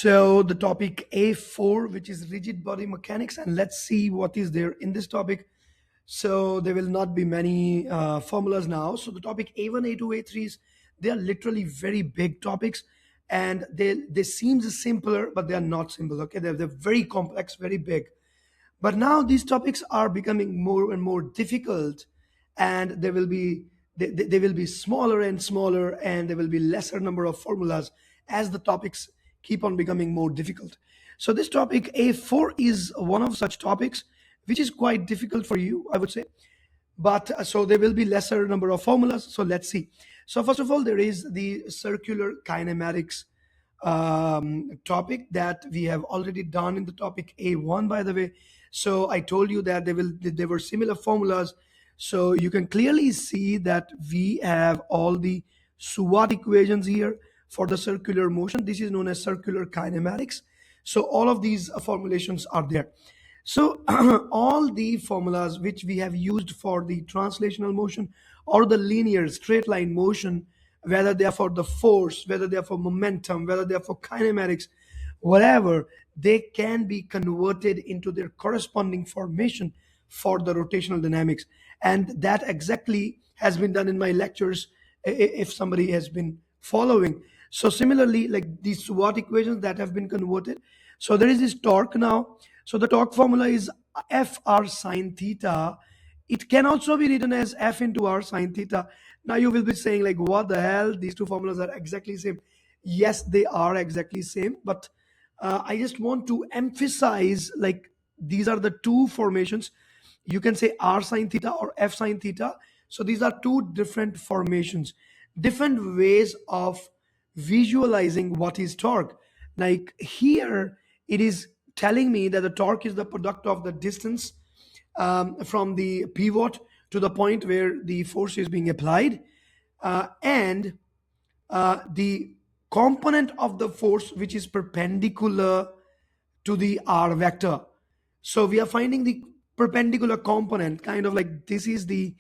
So the topic A4, which is rigid body mechanics, and let's see what is there in this topic. So there will not be many formulas now. So the topic A1, A2, A3 is they are literally very big topics, and they seem simpler, but they are not simple. Okay, they're very complex, very big. But now these topics are becoming more and more difficult, and they will be smaller and smaller, and there will be lesser number of formulas as the topics keep on becoming more difficult. So this topic A4 is one of such topics which is quite difficult for you, I would say. But so there will be lesser number of formulas. So let's see. So first of all, there is the circular kinematics topic that we have already done in the topic A1, by the way. So I told you that there were similar formulas. So you can clearly see that we have all the SWOT equations here for the circular motion. This is known as circular kinematics. So all of these formulations are there. So all the formulas which we have used for the translational motion or the linear straight line motion, whether they are for the force, whether they are for momentum, whether they are for kinematics, whatever, they can be converted into their corresponding formation for the rotational dynamics. And that exactly has been done in my lectures if somebody has been following. So similarly, like these SWOT equations that have been converted. So there is this torque now. So the torque formula is FR sine theta. It can also be written as F into R sine theta. Now you will be saying like, what the hell? These two formulas are exactly same. Yes, they are exactly same. But I just want to emphasize like these are the two formations. You can say R sine theta or F sine theta. So these are two different formations, different ways of visualizing what is torque. Like here, it is telling me that the torque is the product of the distance from the pivot to the point where the force is being applied, and the component of the force which is perpendicular to the R vector. So we are finding the perpendicular component, kind of like this is the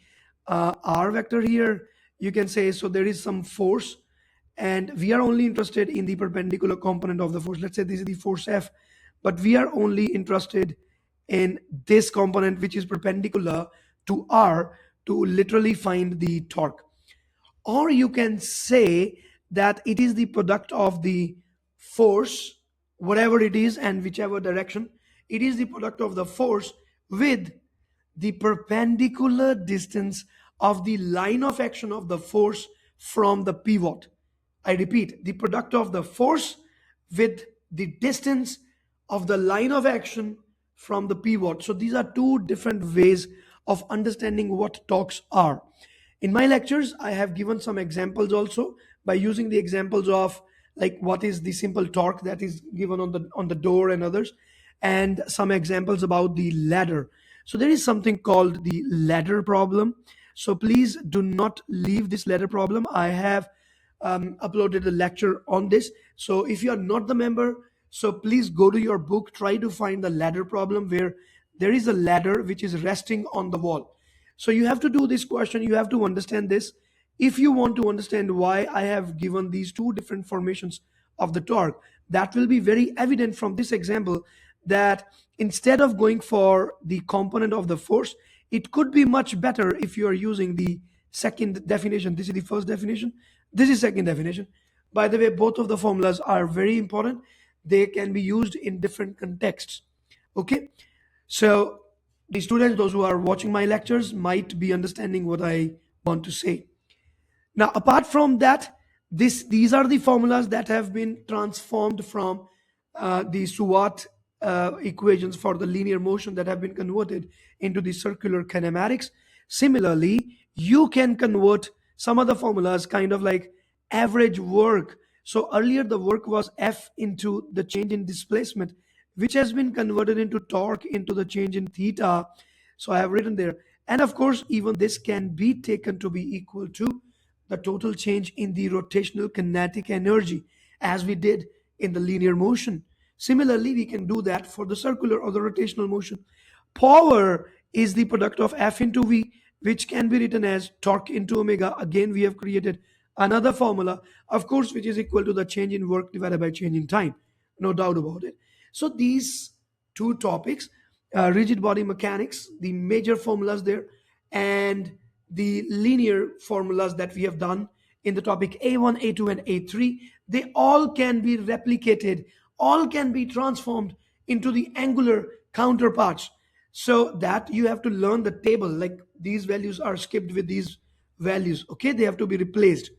R vector here. You can say, so there is some force, and we are only interested in the perpendicular component of the force. Let's say this is the force F, but we are only interested in this component which is perpendicular to R to literally find the torque. Or you can say that it is the product of the force, whatever it is and whichever direction, it is the product of the force with the perpendicular distance of the line of action of the force from the pivot. I repeat, the product of the force with the distance of the line of action from the pivot. So these are two different ways of understanding what torques are. In my lectures, I have given some examples also by using the examples of like what is the simple torque that is given on the door and others, and some examples about the ladder. So there is something called the ladder problem. So please do not leave this ladder problem. I have uploaded a lecture on this. So if you are not the member, so please go to your book, try to find the ladder problem where there is a ladder which is resting on the wall. So you have to do this question, you have to understand this. If you want to understand why I have given these two different formations of the torque, that will be very evident from this example that instead of going for the component of the force, it could be much better if you are using the second definition. This is the first definition. This is second definition. By the way, both of the formulas are very important. They can be used in different contexts. Okay. So the students, those who are watching my lectures, might be understanding what I want to say. Now, apart from that, these are the formulas that have been transformed from the SWOT equations for the linear motion that have been converted into the circular kinematics. Similarly, you can convert some other formulas, kind of like average work. So earlier the work was F into the change in displacement, which has been converted into torque into the change in theta. So I have written there. And of course, even this can be taken to be equal to the total change in the rotational kinetic energy, as we did in the linear motion. Similarly, we can do that for the circular or the rotational motion. Power is the product of F into V, which can be written as torque into omega. Again, we have created another formula, of course, which is equal to the change in work divided by change in time. no doubt about it. So these two topics, rigid body mechanics, the major formulas there, and the linear formulas that we have done in the topic A1, A2, and A3, they all can be replicated, all can be transformed into the angular counterparts. So that you have to learn the table, like these values are skipped with these values, okay, they have to be replaced.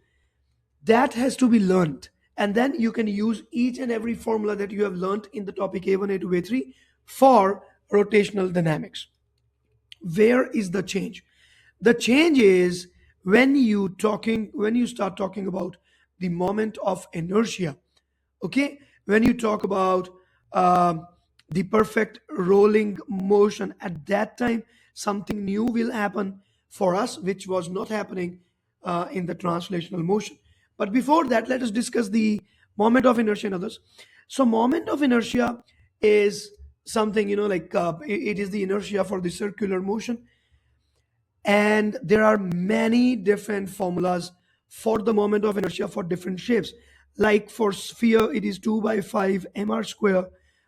That has to be learned, and then you can use each and every formula that you have learned in the topic A1, A2, A3 for rotational dynamics. Where is the change? The change is when you start talking about the moment of inertia. Okay, when you talk about um the perfect rolling motion, at that time something new will happen for us which was not happening in the translational motion. But before that, let us discuss the moment of inertia and others. So moment of inertia is something, like it is the inertia for the circular motion, and there are many different formulas for the moment of inertia for different shapes. Like for sphere it is 2 by 5 mr square,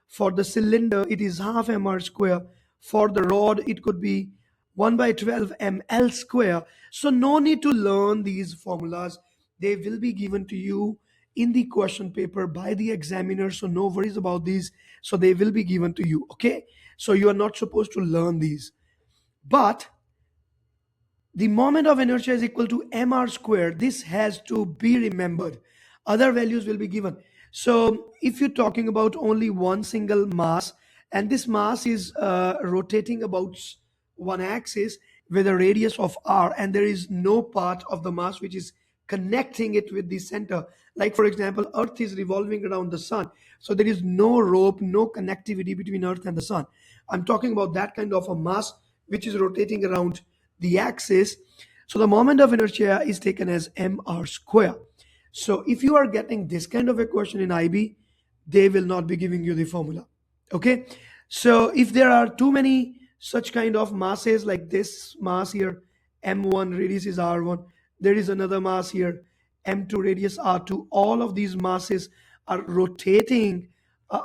for the cylinder it is half mr square, for the rod it could be 1 by 12 ml square. So no need to learn these formulas, they will be given to you in the question paper by the examiner, so no worries about these. So they will be given to you, okay? So you are not supposed to learn these, but the moment of inertia is equal to mr squared. This has to be remembered. Other values will be given. So if you're talking about only one single mass, and this mass is rotating about one axis with a radius of r, and there is no part of the mass which is connecting it with the center. Like for example, Earth is revolving around the sun. So there is no rope, no connectivity between Earth and the sun. I'm talking about that kind of a mass which is rotating around the axis. So the moment of inertia is taken as mr square. So if you are getting this kind of a question in IB, they will not be giving you the formula. Okay. So if there are too many such kind of masses, like this mass here, m1 radius is r1, there is another mass here, m2 radius r2, all of these masses are rotating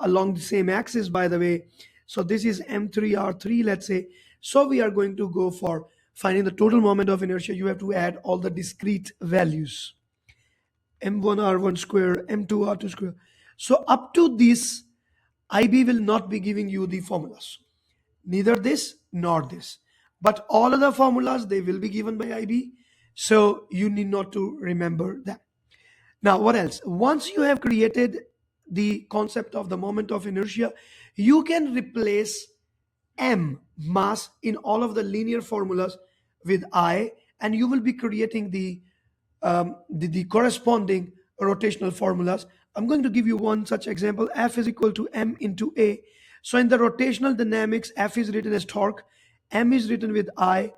along the same axis, by the way. So this is m3 r3, let's say. So we are going to go for finding the total moment of inertia. You have to add all the discrete values, m1 r1 square, m2 r2 square. So up to this, IB will not be giving you the formulas, neither this nor this, but all other formulas they will be given by IB. So you need not to remember that. Now what else? Once you have created the concept of the moment of inertia, you can replace m mass in all of the linear formulas with I, and you will be creating the corresponding rotational formulas. I'm going to give you one such example. F is equal to m into a. So in the rotational dynamics, F is written as torque, m is written with I,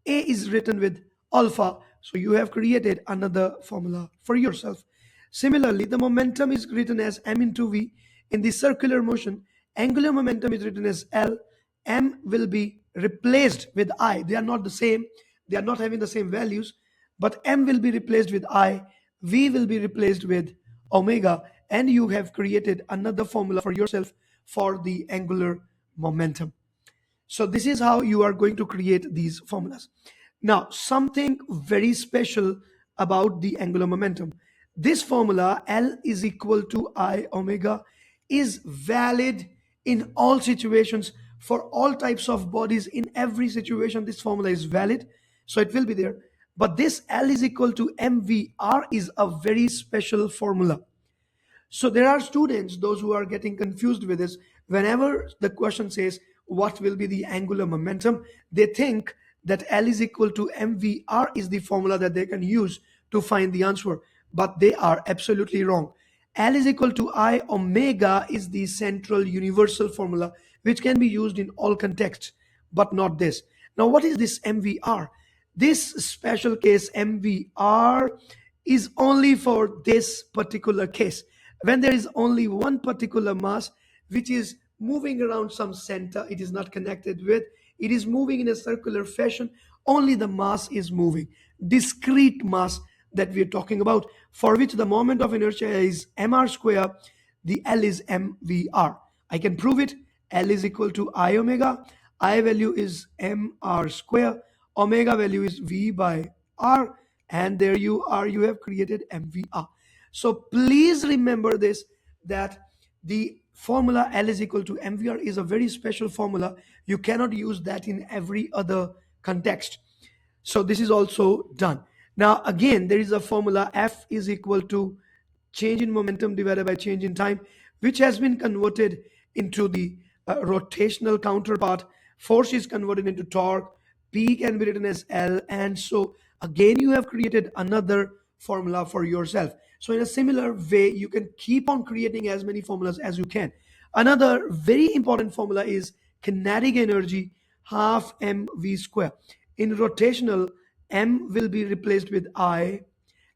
a is written with alpha. So you have created another formula for yourself. Similarly, the momentum is written as m into v. In the circular motion, angular momentum is written as L. M will be replaced with I. They are not the same. They are not having the same values, but M will be replaced with I. V will be replaced with omega, and you have created another formula for yourself for the angular momentum. So this is how you are going to create these formulas. Now, something very special about the angular momentum. This formula, L is equal to I omega, is valid in all situations for all types of bodies. In every situation, this formula is valid. So it will be there. But this L is equal to MVR is a very special formula. So there are students, those who are getting confused with this. Whenever the question says what will be the angular momentum, they think that L is equal to mvr is the formula that they can use to find the answer. But they are absolutely wrong. L is equal to I omega is the central universal formula which can be used in all contexts, but not this. Now, what is this mvr? This special case mvr is only for this particular case, when there is only one particular mass which is moving around some center, it is not connected with, it is moving in a circular fashion, only the mass is moving, discrete mass that we are talking about, for which the moment of inertia is mr square. the L is mvr. I can prove it. L is equal to I omega. I value is mr square. Omega value is v by r. And there you are. You have created mvr. So please remember this, that the formula L is equal to mvr is a very special formula. You cannot use that in every other context. So this is also done. Now again, there is a formula F is equal to change in momentum divided by change in time, which has been converted into the rotational counterpart. Force is converted into torque. P can be written as L. And so again, you have created another formula for yourself. So in a similar way, you can keep on creating as many formulas as you can. Another very important formula is kinetic energy half mv square. In rotational, m will be replaced with I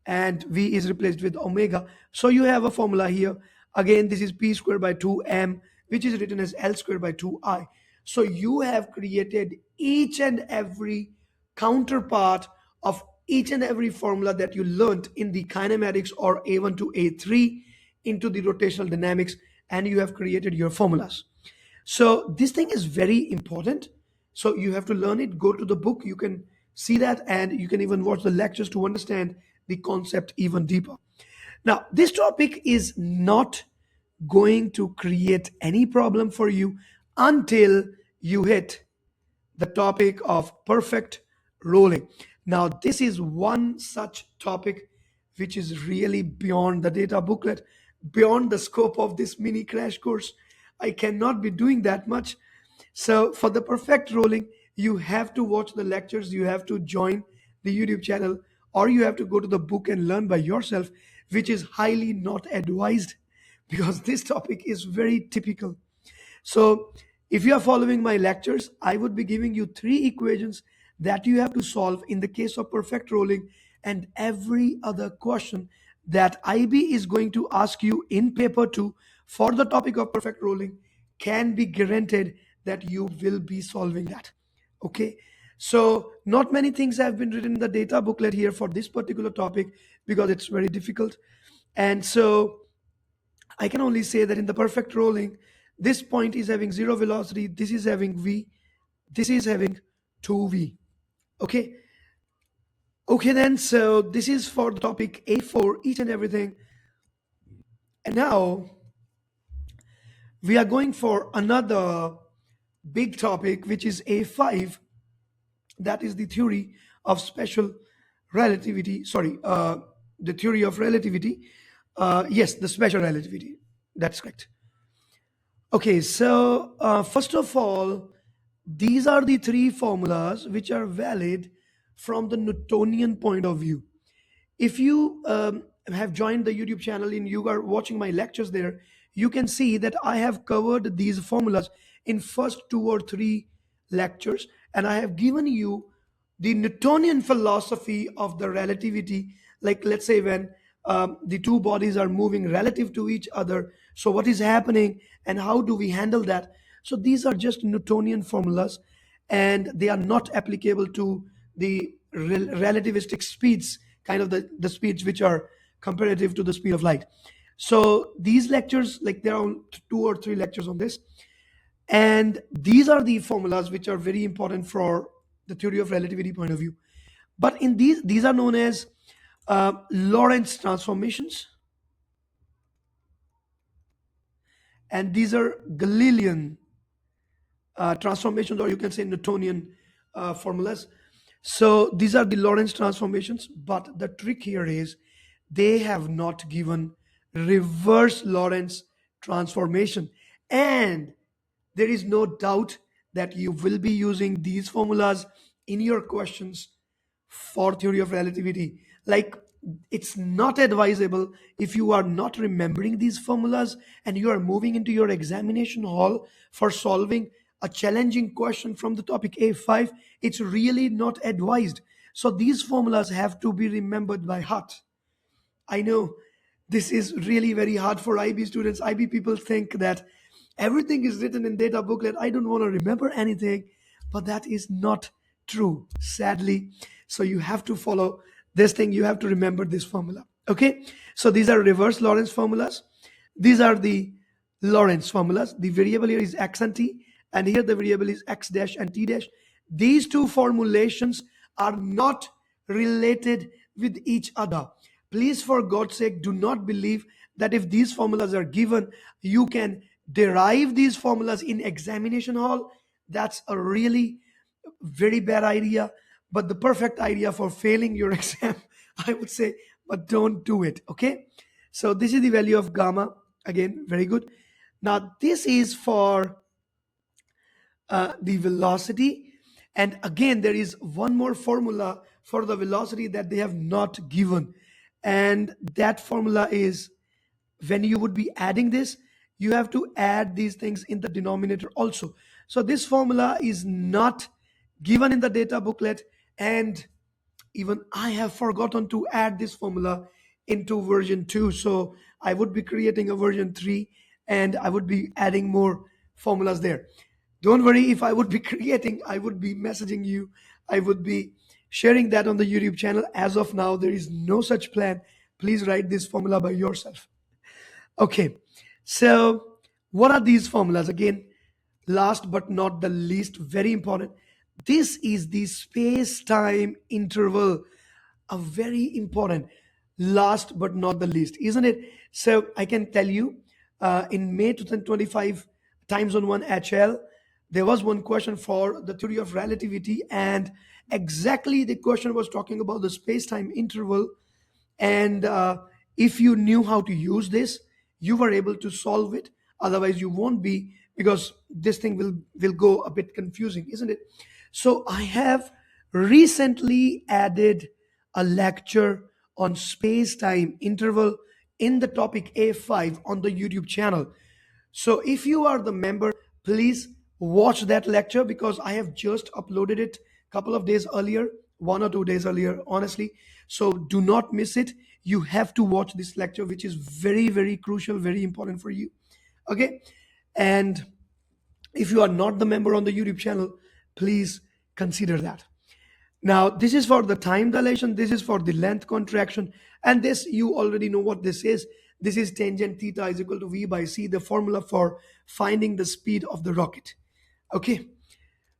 and v is replaced with omega. So you have a formula here. Again, this is p squared by 2m, which is written as L squared by 2I. So you have created each and every counterpart of each and every formula that you learned in the kinematics or A1 to A3 into the rotational dynamics, and you have created your formulas. So this thing is very important. So you have to learn it. Go to the book. You can see that, and you can even watch the lectures to understand the concept even deeper. Now, this topic is not going to create any problem for you until you hit the topic of perfect rolling. Now, this is one such topic which is really beyond the data booklet, beyond the scope of this mini crash course. I cannot be doing that much. So, for the perfect rolling, you have to watch the lectures, you have to join the YouTube channel, or you have to go to the book and learn by yourself, which is highly not advised because this topic is very typical. So, if you are following my lectures, I would be giving you three equations that you have to solve in the case of perfect rolling, and every other question that IB is going to ask you in paper 2 for the topic of perfect rolling can be guaranteed that you will be solving that. Okay. So, not many things have been written in the data booklet here for this particular topic because it's very difficult. And so, I can only say that in the perfect rolling, this point is having zero velocity, this is having v, this is having 2v. Okay. Okay, then, so this is for the topic A4, each and everything. And now we are going for another big topic, which is A5, that is the theory of special relativity. Sorry, the theory of relativity. Yes, the special relativity. That's correct. Okay, so first of all, these are the three formulas which are valid from the Newtonian point of view. If you have joined the YouTube channel and you are watching my lectures there, you can see that I have covered these formulas in first 2 or 3 lectures, and I have given you the Newtonian philosophy of the relativity. Like, let's say when the two bodies are moving relative to each other, so what is happening and how do we handle that? So these are just Newtonian formulas, and they are not applicable to the relativistic speeds, kind of the speeds which are comparative to the speed of light. So these lectures, like there are 2 or 3 lectures on this, and these are the formulas which are very important for the theory of relativity point of view. But in these are known as Lorentz transformations, and these are Galilean transformations, or you can say Newtonian formulas. So these are the Lorentz transformations, but the trick here is they have not given reverse Lorentz transformation. And there is no doubt that you will be using these formulas in your questions for theory of relativity. Like, it's not advisable if you are not remembering these formulas and you are moving into your examination hall for solving a challenging question from the topic A5. It's really not advised. So these formulas have to be remembered by heart. I know this is really very hard for IB students. IB people think that everything is written in data booklet. I don't want to remember anything, but that is not true, sadly. So you have to follow this thing. You have to remember this formula. Okay. So these are reverse Lorentz formulas. These are the Lorentz formulas. The variable here is x and t, and here the variable is x dash and t dash. These two formulations are not related with each other. Please, for God's sake, do not believe that if these formulas are given, you can derive these formulas in examination hall. That's a really very bad idea, but the perfect idea for failing your exam, I would say, but don't do it. Okay. So this is the value of gamma. Again, very good. Now this is for the velocity. And again, there is one more formula for the velocity that they have not given. And that formula is, when you would be adding this, you have to add these things in the denominator also. So this formula is not given in the data booklet, and even I have forgotten to add this formula into version 2. So I would be creating a version 3 and I would be adding more formulas there. Don't worry, if I would be creating, I would be messaging you, I would be sharing that on the YouTube channel. As of now, there is no such plan. Please write this formula by yourself. Okay, so what are these formulas? Again, last but not the least, very important. This is the space-time interval, a very important, last but not the least, isn't it? So I can tell you, in May 2025, Time Zone 1 HL, there was one question for the theory of relativity, and exactly the question was talking about the space-time interval. And if you knew how to use this, you were able to solve it. Otherwise you won't be, because this thing will go a bit confusing, isn't it? So I have recently added a lecture on space time interval in the topic A5 on the YouTube channel. So if you are the member, please watch that lecture, because I have just uploaded it a couple of days earlier, 1 or 2 days earlier, honestly. So do not miss it. You have to watch this lecture, which is very, very crucial, very important for you. Okay. And if you are not the member on the YouTube channel, please consider that. Now, this is for the time dilation, this is for the length contraction, and this, you already know what this is. This is tangent theta is equal to v by c, the formula for finding the speed of the rocket. Okay,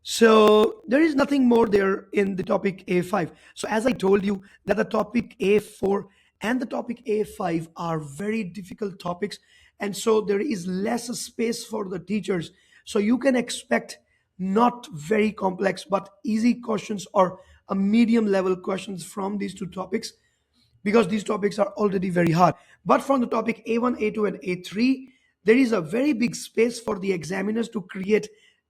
so there is nothing more there in the topic A5. So as I told you that the topic A4 and the topic A5 are very difficult topics, and so there is less space for the teachers. So you can expect not very complex but easy questions, or a medium level questions from these two topics, because these topics are already very hard. But from the topic A1, A2, and A3, there is a very big space for the examiners to create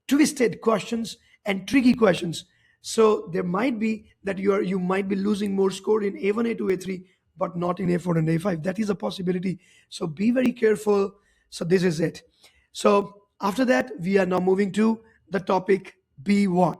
twisted questions and tricky questions. So there might be that you might be losing more score in A1, A2, A3, but not in A4 and A5. That is a possibility. So be very careful. So this is it. So after that, we are now moving to the topic B1.